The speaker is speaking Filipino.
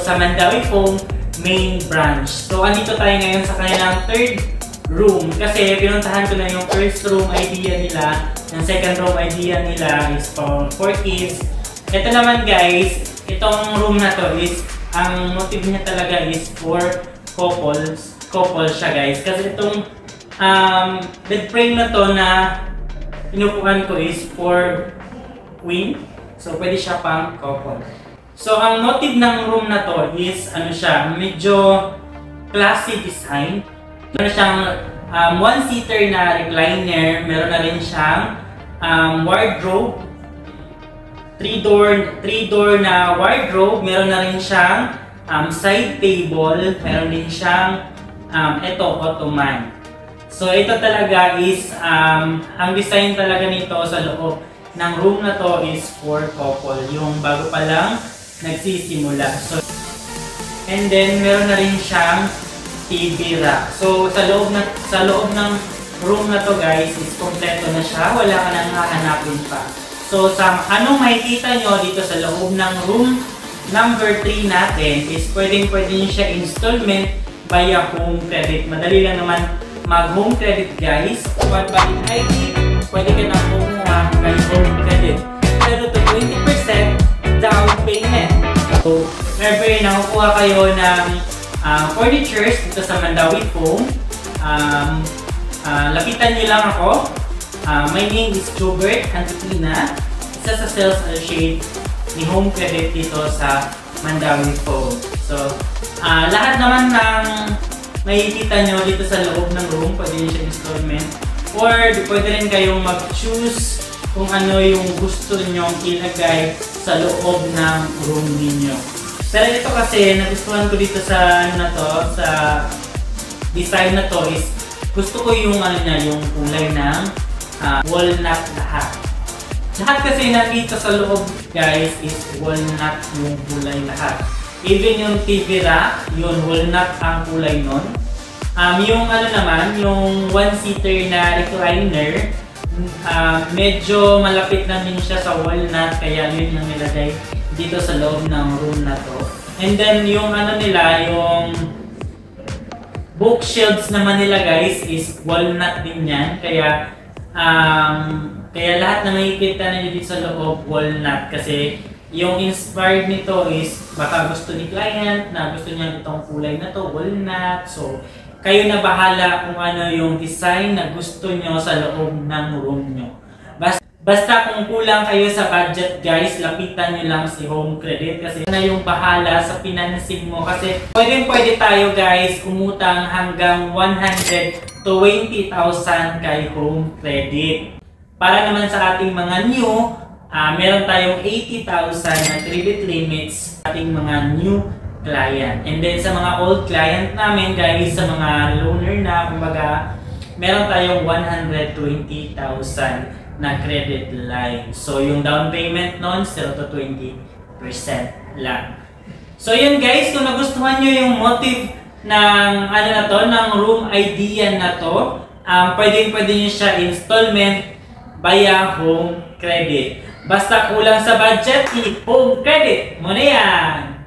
sa Mandawi Foam main branch. So, andito tayo ngayon sa kanilang third room kasi pinuntahan ko na yung first room idea nila. Yung second room idea nila is for kids. Ito naman guys, itong room na to is, ang motive niya talaga is for couples. Couple siya guys. Kasi itong bed frame na to na inupuan ko is for queen. So, pwede siya pang couple. So, ang motive ng room na to is, ano siya, medyo classy design. Meron siyang one-seater na recliner. Meron na rin siyang wardrobe. Three door na wardrobe. Meron na rin siyang side table. Meron din siyang ottoman. So, ito talaga is, ang design talaga nito sa loob ng room na to is for couple. Yung bago pa lang nagsisimula. So, and then meron na rin siyang TV rack. So sa loob ng room na to guys is kompleto na siya. Wala ka nang hahanapin pa. So sa anong makikita nyo dito sa loob ng room number 3 natin is pwede nyo siya installment via home credit. Madali lang naman mag home credit guys. But by ID, pwede ka na kumuha kay home credit. Pero to 20% down payment. So, ever nakukuha kayo ng furnitures dito sa Mandawi Foam, lapitan nyo lang ako. My name is Jobert Antitina, isa sa sales associate ni Home Credit dito sa Mandawi Foam. So, lahat naman ng makikita nyo dito sa loob ng room, pwede nyo siya installment. Or pwede rin kayong mag-choose kung ano yung gusto nyong ilagay sa loob ng room ninyo. Pero ito kasi, nagustuhan ko dito sa sa design na to is gusto ko yung yung kulay ng walnut lahat. Lahat kasi nakita sa loob guys is walnut yung kulay lahat. Even yung TV rack, yun walnut ang kulay nun. Yung naman, yung one-seater na recliner, medyo malapit na din siya sa walnut, kaya yun yung nilagay dito sa loob ng room na to. And then yung nila, yung bookshelves naman nila guys is walnut din yan, kaya lahat na makikita na dito sa loob walnut kasi yung inspired nito is baka gusto ni client na gusto niya itong kulay na to, walnut. So kayo na bahala kung ano yung design na gusto nyo sa loob ng room nyo. Basta kung kulang kayo sa budget guys, lapitan nyo lang si Home Credit kasi na yung bahala sa financing mo. Kasi pwede tayo guys umutang hanggang 120,000 kay Home Credit. Para naman sa ating mga new, meron tayong 80,000 na credit limits sa ating mga new client. And then sa mga old client namin guys, sa mga loaner na, kumbaga, meron tayong 120,000 na credit line. So yung down payment nun, 0 to 20% lang. So yun guys, kung nagustuhan nyo yung motive ng ng room idea na to, pwede nyo siya installment via Home Credit. Basta kulang sa budget, Home Credit mo na yan!